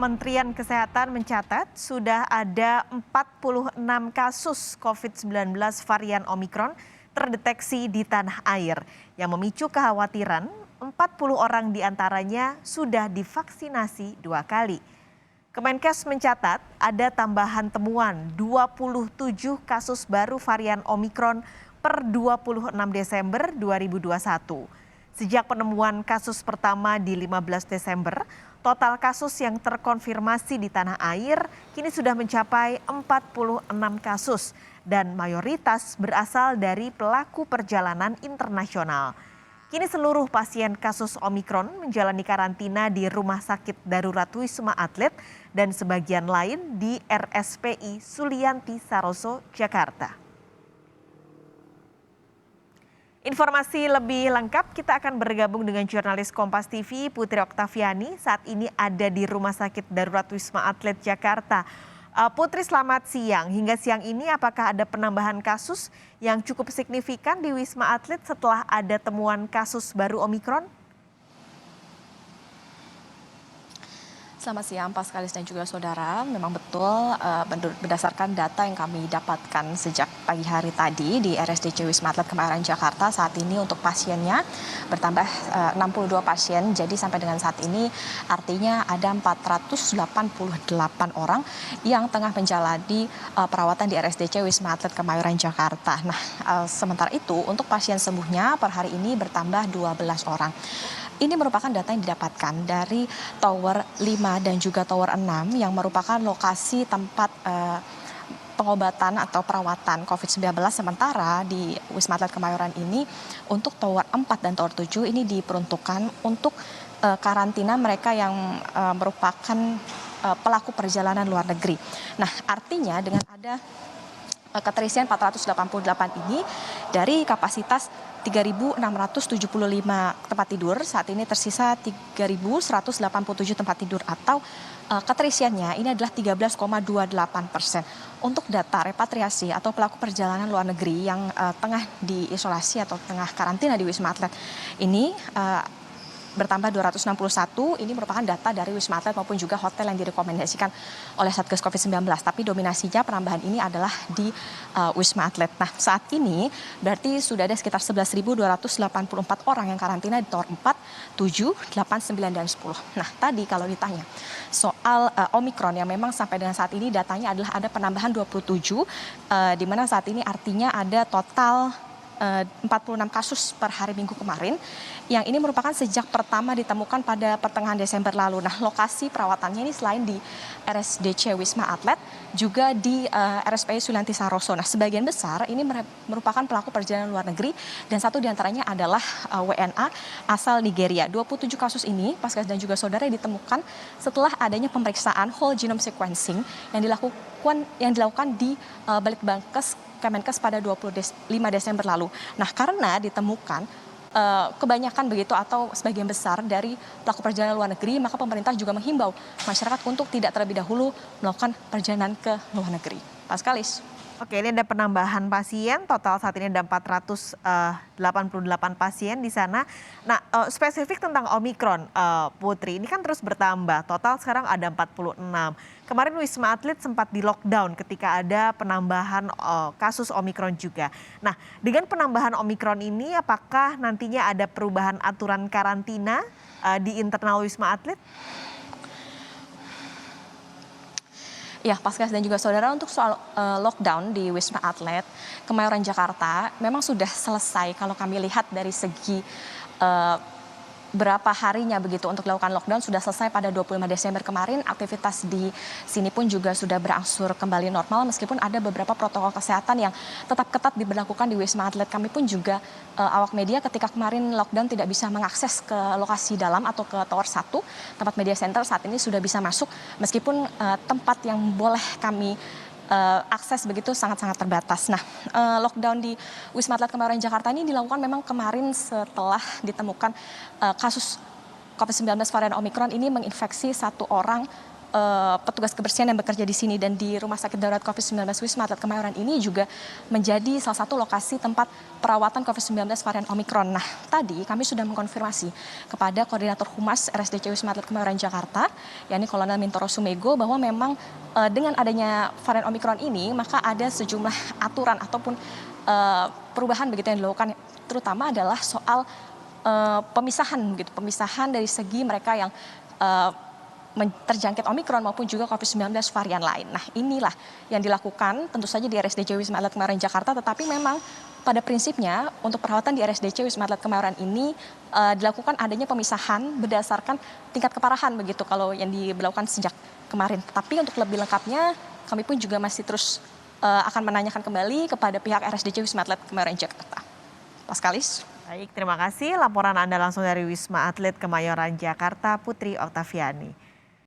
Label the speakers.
Speaker 1: Kementerian Kesehatan mencatat sudah ada 46 kasus COVID-19 varian Omikron terdeteksi di tanah air yang memicu kekhawatiran 40 orang diantaranya sudah divaksinasi 2 kali. Kemenkes mencatat ada tambahan temuan 27 kasus baru varian Omikron per 26 Desember 2021. Sejak penemuan kasus pertama di 15 Desember, total kasus yang terkonfirmasi di tanah air kini sudah mencapai 46 kasus dan mayoritas berasal dari pelaku perjalanan internasional. Kini seluruh pasien kasus Omikron menjalani karantina di Rumah Sakit Darurat Wisma Atlet dan sebagian lain di RSPI Sulianti Saroso, Jakarta. Informasi lebih lengkap kita akan bergabung dengan jurnalis Kompas TV Putri Oktaviani saat ini ada di Rumah Sakit Darurat Wisma Atlet Jakarta. Putri, selamat siang. Hingga siang ini apakah ada penambahan kasus yang cukup signifikan di Wisma Atlet setelah ada temuan kasus baru Omikron?
Speaker 2: Selamat siang Pak Skalis dan juga saudara, memang betul berdasarkan data yang kami dapatkan sejak pagi hari tadi di RSDC Wisma Atlet Kemayoran Jakarta, saat ini untuk pasiennya bertambah 62 pasien, jadi sampai dengan saat ini artinya ada 488 orang yang tengah menjalani perawatan di RSDC Wisma Atlet Kemayoran Jakarta. Nah, sementara itu untuk pasien sembuhnya per hari ini bertambah 12 orang. Ini merupakan data yang didapatkan dari Tower 5 dan juga Tower 6 yang merupakan lokasi tempat pengobatan atau perawatan COVID-19, sementara di Wisma Atlet Kemayoran ini untuk Tower 4 dan Tower 7 ini diperuntukkan untuk karantina mereka yang merupakan pelaku perjalanan luar negeri. Nah, artinya dengan ada keterisian 488 ini dari kapasitas 3.675 tempat tidur, saat ini tersisa 3.187 tempat tidur atau keterisiannya ini adalah 13,28%. Untuk data repatriasi atau pelaku perjalanan luar negeri yang tengah diisolasi atau tengah karantina di Wisma Atlet ini bertambah 261, ini merupakan data dari Wisma Atlet maupun juga hotel yang direkomendasikan oleh Satgas COVID-19. Tapi dominasinya penambahan ini adalah di Wisma Atlet. Nah, saat ini berarti sudah ada sekitar 11.284 orang yang karantina di Tower 4, 7, 8, 9, dan 10. Nah, tadi kalau ditanya soal Omikron yang memang sampai dengan saat ini datanya adalah ada penambahan 27, di mana saat ini artinya ada total 46 kasus per hari Minggu kemarin, yang ini merupakan sejak pertama ditemukan pada pertengahan Desember lalu. Nah, lokasi perawatannya ini selain di RSDC Wisma Atlet, juga di RSPI Sulianti Saroso. Nah, sebagian besar ini merupakan pelaku perjalanan luar negeri, dan satu diantaranya adalah WNA asal Nigeria. 27 kasus ini, Paskas dan juga saudara, ditemukan setelah adanya pemeriksaan whole genome sequencing yang dilakukan di Balitbangkes Kemenkes pada 25 Desember lalu. Nah, karena ditemukan kebanyakan begitu atau sebagian besar dari pelaku perjalanan luar negeri, maka pemerintah juga menghimbau masyarakat untuk tidak terlebih dahulu melakukan perjalanan ke luar negeri. Pak Skalis.
Speaker 1: Oke, ini ada penambahan pasien, total saat ini ada 488 pasien di sana. Nah, spesifik tentang Omikron, Putri, ini kan terus bertambah, total sekarang ada 46. Kemarin Wisma Atlet sempat di lockdown ketika ada penambahan kasus Omikron juga. Nah, dengan penambahan Omikron ini apakah nantinya ada perubahan aturan karantina di internal Wisma Atlet?
Speaker 2: Ya, Paskas dan juga saudara, untuk soal lockdown di Wisma Atlet Kemayoran Jakarta memang sudah selesai kalau kami lihat dari segi berapa harinya begitu untuk dilakukan lockdown, sudah selesai pada 25 Desember kemarin. Aktivitas di sini pun juga sudah berangsur kembali normal, meskipun ada beberapa protokol kesehatan yang tetap ketat diberlakukan di Wisma Atlet. Kami pun juga awak media ketika kemarin lockdown tidak bisa mengakses ke lokasi dalam atau ke Tower 1, tempat media center, saat ini sudah bisa masuk, meskipun tempat yang boleh kami akses begitu sangat-sangat terbatas. Nah, lockdown di Wisma Atlet Kemayoran Jakarta ini dilakukan memang kemarin setelah ditemukan kasus COVID-19 varian Omikron ini menginfeksi satu orang petugas kebersihan yang bekerja di sini dan di Rumah Sakit Darurat COVID-19 Wisma Atlet Kemayoran ini juga menjadi salah satu lokasi tempat perawatan COVID-19 varian Omikron. Nah, tadi kami sudah mengkonfirmasi kepada Koordinator Humas RSDC Wisma Atlet Kemayoran Jakarta, yakni Kolonel Mintoro Sumego, bahwa memang dengan adanya varian Omikron ini, maka ada sejumlah aturan ataupun perubahan begitu yang dilakukan, terutama adalah soal pemisahan dari segi mereka yang terjangkit Omikron maupun juga COVID-19 varian lain. Nah, inilah yang dilakukan tentu saja di RSDC Wisma Atlet Kemayoran Jakarta, tetapi memang pada prinsipnya untuk perawatan di RSDC Wisma Atlet Kemayoran ini dilakukan adanya pemisahan berdasarkan tingkat keparahan begitu kalau yang dilakukan sejak kemarin. Tapi untuk lebih lengkapnya kami pun juga masih terus akan menanyakan kembali kepada pihak RSDC Wisma Atlet Kemayoran Jakarta. Paskalis.
Speaker 1: Baik, terima kasih laporan Anda langsung dari Wisma Atlet Kemayoran Jakarta, Putri Oktaviani.